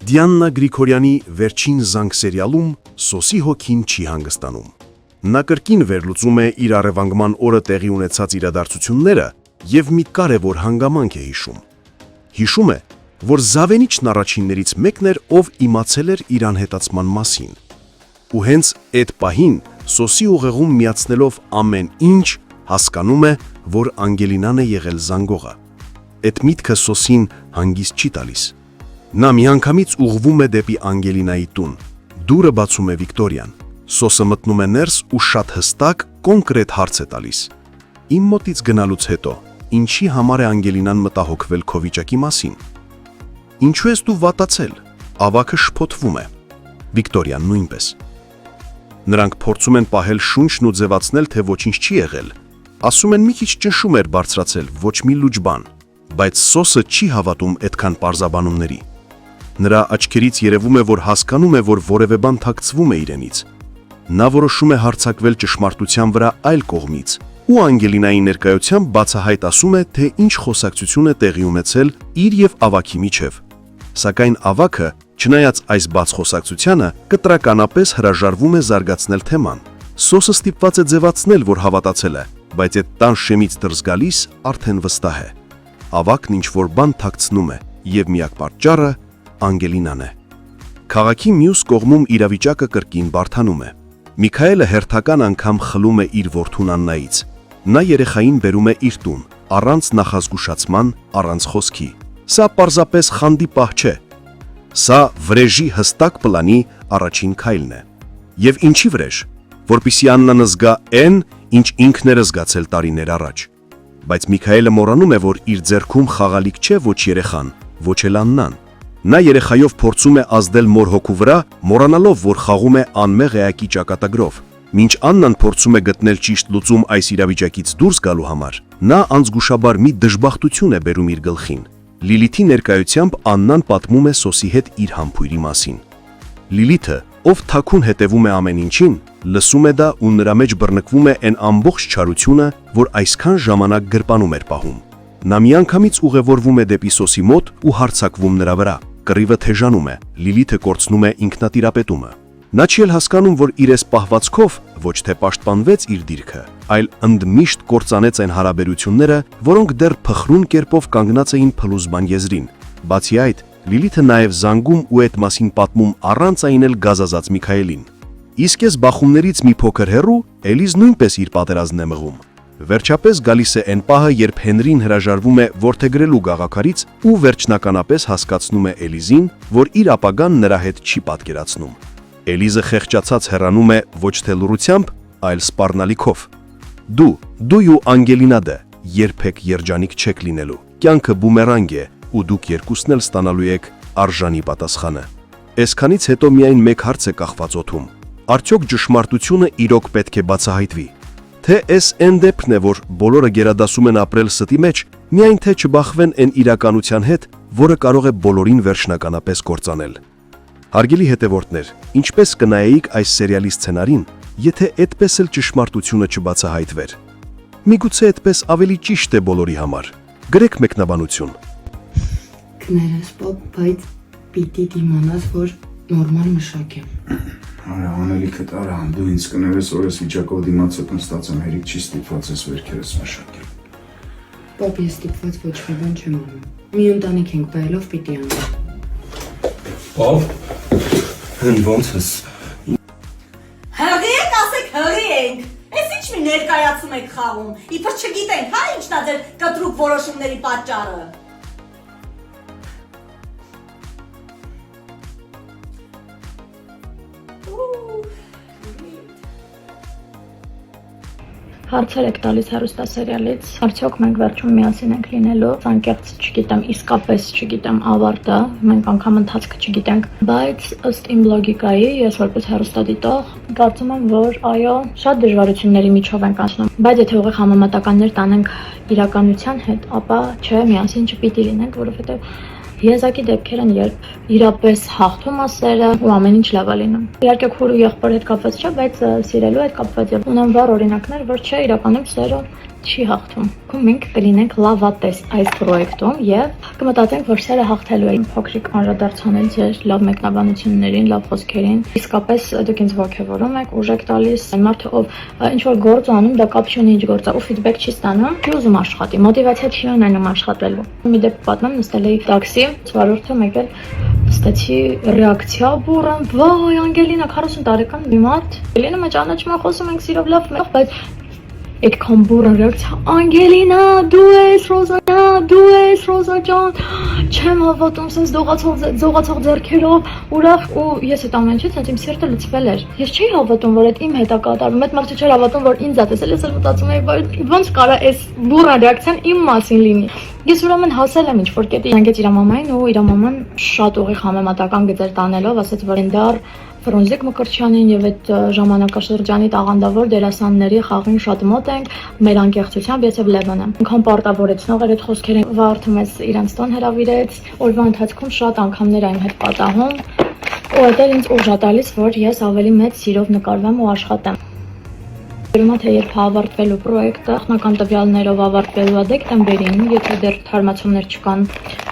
Դիաննա Գրիգորյանի վերջին զանգ սերիալում Սոսի հոգին չի հանգստանում։ Նա կրկին վերլուծում է իր առևանգման օրը տեղի ունեցած իրադարձությունները և մի կարևոր հանգամանք է հիշում։ Հիշում է, որ Զավենիչն առաջիններից մեկն էր, ով իմացել էր իր անհետացման մասին։ Ու հենց այդ պահին Սոսի ուղեղում միացնելով ամեն ինչ, հասկանում է, որ Անգելինան է եղել զանգողը։ Այդ միտքը Սոսին հանգիստ չի տալիս։ Նա միանգամից ուղղվում է դեպի Անգելինայի տուն։ Դուռը բացում է Վիկտորիան։ Սոսը մտնում է ներս ու շատ հստակ, կոնկրետ հարց է տալիս։ Իմ մոտից գնալուց հետո, ինչի համար է Անգելինան մտահոգվել քո վիճակի մասին։ Ինչու ես դու վատացել։ Ավագը շփոթվում է։ Վիկտորիան նույնպես։ Նրանք փորձում են պահել շունչն ու ձևացնել, թե ոչինչ չի եղել։ Ասում են մի քիչ ճնշում էր բարձրացել, ոչ մի լուրջ բան, բայց Սոսը չի հավատում այդքան պարզաբանումների։ Նրա աչքերից երևում է, որ հասկանում է, որ որևէ բան թաքցվում է իրենից։ Նա որոշում է հարձակվել ճշմարտության վրա այլ կողմից, ու Անգելինայի ներկայությամբ բացահայտ ասում է, թե ինչ խոսակցություն է տեղի ունեցել իր և ավագի միջև։ Սակայն ավագը, չնայած այս բաց խոսակցությանը, կտրականապես հրաժարվում է զարգացնել թեման։ Սոսը ստիպված է ձևացնել, որ հավատացել է, բայց այդ տան շեմից դուրս գալիս արդեն վստահ է։ Ավագն ինչ-որ բան թաքցնում է, և միակ պատճառը Անգելինան է։ Քաղաքի մյուս կողմում իրավիճակը կրկին բարդանում է։ Միքայելը հերթական անգամ խլում է իր որդուն Աննայից։ Նա երեխային բերում է իր տուն, առանց նախազգուշացման, առանց խոսքի։ Սա պարզապես խանդի պահ չէ։ Սա վրեժի հստակ պլանի առաջին քայլն է։ Եվ ինչի վրեժ, որպեսզի Աննան զգա այն, ինչ ինքն էր զգացել տարիներ առաջ։ Բայց Միքայելը մոռանում է, որ իր ձեռքում խաղալիք չէ ոչ երեխան, ոչ էլ Աննան։ Նա երեխայով փորձում է ազդել մոր հոգու վրա, մոռանալով, որ խաղում է անմեղ էակի ճակատագրով։ Մինչ Աննան փորձում է գտնել ճիշտ լուծում այս իրավիճակից դուրս գալու համար, նա անզգուշաբար մի դժբախտություն է բերում իր գլխին։ Լիլիթի ներկայությամբ Աննան պատմում է Սոսի հետ իր համբույրի մասին։ Լիլիթը, ով թաքուն հետևում է ամեն ինչին, լսում է դա ու նրա մեջ բռնկվում է այն ամբողջ չարությունը, որ այսքան ժամանակ գրպանում էր պահում։ Նա միանգամից ուղևորվում է դեպի Սոսի մոտ ու հարձակվում նրա վրա։ Կռիվը թեժանում է, Լիլիթը կորցնում է ինքնատիրապետումը։ Նա չի էլ հասկանում, որ իր այս պահվածքով ոչ թե պաշտպանվեց իր դիրքը, այլ ընդմիշտ կործանեց այն հարաբերությունները, որոնք դեռ փխրուն կերպով կանգնած էին փլուզման եզրին։ Բացի այդ, Լիլիթը նաև զանգում ու այդ մասին պատմում առանց այնել գազազած Միքայելին։ Իսկ այս բախումներից մի փոքր հեռու Էլիզ նույնպես իր պատերազմն է մղում։ Վերջապես գալիս է այն պահը, երբ Հենրին հրաժարվում է որդեգրելու գաղափարից ու վերջնականապես հասկացնում է Էլիզին, որ իր ապագան նրա հետ չի պատկերացնում։ Էլիզը խեղճացած հեռանում է ոչ թե լռությամբ, այլ սպառնալիքով։ Դու ու Անգելինադը երբեք երջանիկ չեք լինելու։ Կյանքը բումերանգ է, ու դուք երկուսն էլ ստանալու եք արժանի պատասխանը։ Այսքանից հետո միայն մեկ հարց է կախված օդում. արդյոք ճշմարտությունը իրոք պետք է բացահայտվի։ Թե այս այն դեպքն է, որ բոլորը գերադասում են ապրել ստի մեջ, միայն թե չբախվեն այն իրականության հետ, որը կարող է բոլորին վերջնականապես կործանել։ Հարգելի հետևորդներ, ինչպես կնայեիք այս սերիալի սցենարին, եթե այդպես էլ ճշմարտությունը չբացահայտվեր։ Միգուցե այդպես ավելի ճիշտ է բոլորի համար։ Գրեք մեկնաբանություն։ Կներես պապ, բայց պիտի դիմանաս, որ նորմալ մշակ եմ։ Արա, անելիքդ արա, դու ինձ կներես, որ ես վիճակով դիմացդ նստած եմ, հերիք չի ստիպված ես վերքերս մշակել։ Պապ, ես ստիպված ոչ մի բան չեմ անում։ Մի ընտանիք ենք բայելով պիտի անեմ։ Պապ, հեն ոնց ես։ Հղի եք, ասեք հղի ենք։ Ես ինչ մի ներկայացում եք խաղում, իբր չգիտենք, հա ինչն է ձեր կտրուկ որոշումների պատճառը։ Հարցեր եք տալիս հեռուստասերիալից, արդյոք մենք վերջում միասին ենք լինելու, անկեղծ չգիտեմ, իսկապես չգիտեմ ավարտը, մենք անգամ ընթացքը չգիտենք, բայց ըստ իմ լոգիկայի, ես որպես հեռուստադիտող, կարծում եմ, որ այո, շատ դժվարությունների միջով ենք անցնում, բայց եթե ուղիղ համեմատականներ տանենք իրականության հետ, ապա չէ, միասին չպիտի լինենք, որովհետև Եզակի դեպքեր են, երբ իրապես հաղթում է սերը ու ամեն ինչ լավ է լինում։ Իհարկե քուր ու եղբոր հետ կապված չէ, բայց սիրելու հետ կապված է։ Ունեմ վառ օրինակներ, որ չէ, իրականում սերը չի հաղթում։ Մենք կլինենք լավատես այս պրոյեկտում եւ կմտածենք, որ սերը հաղթելու է։ Փոքրիկ անդրադարձանել ձեր լավ մեկնաբանություններին, լավ խոսքերին։ Իսկապես դուք ինձ ողջևորում եք, ուժ եք տալիս։ Այն մարդը, ով ինչ որ գործ անում, դա կապ չունի ինչ գործ է, ու ֆիդբեք չի ստանում, չի ուզում աշխատի, մոտիվացիա չի ունենում աշխատելու։ Մի դեպք պատմեմ, նստել էի տաքսի, վարորդը մեկ էլ ստացի ռեակցիա բուրըն, վայ, Անգելինա 40 տարեկան մի մարդ։ Անգելինա մեջ ճանաչում եմ, խոսում ենք սիրով լավ, բայց այդքան բուրըն ռեակցիա, Անգելինա, դու ես Ռոզա ջան, չեմ հավատում, sense դողացող ձեռքերով, ուրախ, ու ես այդ ամեն ինչից ինձ իմ սիրտը լցվել էր։ Ես չէի հավատում, որ այդ իմ հետ է կատարվում, այդ մարդը չէր հավատում, որ ինձ է տեսել, ես էլ մտածում էի, ոնց կարա այս բուրըն ռեակցիան իմ մասին լինի։ Ես ուրեմն հասել եմ ինչ-որ կետի, հանգեց իր մամային, ու իր մաման շատ ուղիղ համեմատական գծեր տանելով, ասաց, որ Էնդար Ֆրոնզիկ Մկրտչյանին եւ այդ ժամանակաշրջանի տաղանդավոր դերասանների խաղին շատ մոտ ենք, մեր անկեղծությամբ ես եւ Լևոնը։ Ինքան պարտավորեցնող էր այդ խոսքերը, վարդը մեզ իրանց տուն հրավիրեց, օրվա ընթացքում շատ անգամներ այն հետ պատահում, ու դա ինձ ուժ է տալիս, որ ես ավելի մեծ սիրով նկարվեմ ու աշխատեմ։ Ուրեմն թե երբ ավարտվելու պրոյեկտը, նախնական տվյալներով ավարտվելու է դեկտեմբերին, եթե դեռ թարմացումներ չկան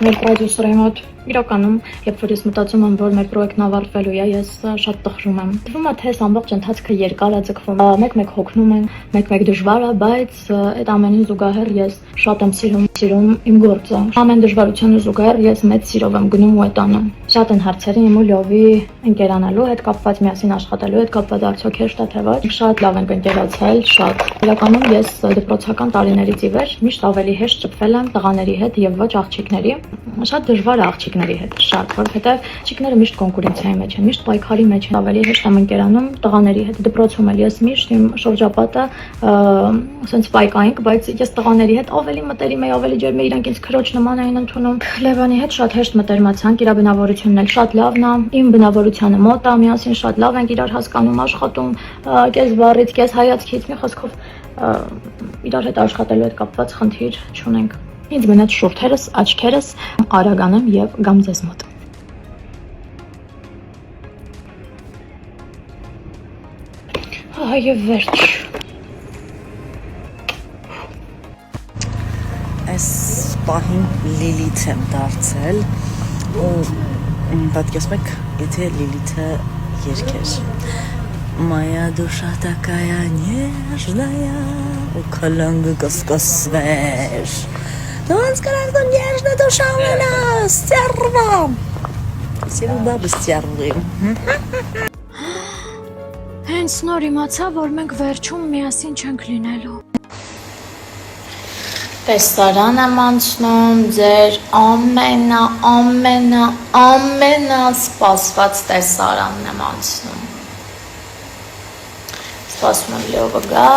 մեր պրոդյուսերի մոտ, իրականում, երբ որ ես մտածում եմ, որ մեր պրոյեկտն ավարտվելու է, ես շատ տխրում եմ։ Թվում է, թե ամբողջ ընթացքը երկար է ձգվում, մեկ-մեկ հոգնում եմ, մեկ-մեկ դժվար է, բայց այդ ամենին զուգահեռ ես շատ եմ սիրում իմ գործը։ Ամեն դժվարությանը զուգահեռ ես մեծ սիրով եմ գնում ու այդ անում։ Շատ են հարցերը իմ ու Լյովի ընկերանալու հետ կապված, միասին աշխատելու հետ կապված, արդյոք հեշտ է թե ոչ։ Շատ լավ ենք ընկերացել, շատ։ Իրականում ես դպրոցական տարիներից ի վեր միշտ ավելի հեշտ շփվել եմ տղաների հետ եւ ոչ աղջիկների։ Շատ դժվար է աղջիկների հետ, շատ, որովհետեւ աղջիկները միշտ կոնկուրենցիայի մեջ են, միշտ պայքարի մեջ են, ավելի հեշտ եմ ընկերանում տղաների հետ։ Դպրոցում էլ ես միշտ իմ շրջապատը ասենց պայքայինք, բայց ես տղաների հետ ավելի մտերիմ եի, ավելի ջերմ էի, իրանք ինձ քրոջ նման էին ընդունում։ Լևոնի հետ շատ հեշտ մտերմացանք, իր բնավորությունն էլ շատ լավն է, իմ բնավորությանը մոտ է, միասին շատ լավ ենք իրար հասկանում, աշխատում, կես բառից, կես հայացքից, մի խոսքով իրար հետ աշխատելու հետ կապված խնդիր չունենք։ Ինձ մնաց շուրթերս, աչքերս, արագանեմ եւ գամ ձեզ մոտ։ Այո, վերջ։ Այս պահին Լիլիթ եմ դարձել ու պատկերացնում եք, եթե Լիլիթը երգեր Моя душа такая нежная, у колонны каскасвеш. Но он сказал, что нежная душа у меня стерва. Все бабы стервы. Հենց նոր իմացա, որ մենք վերջում միասին չենք լինելու։ Տեսարան եմ անցնում, ձեր ամենասպասված տեսարանն եմ անցնում։ Սպասում եմ Լյովը գա,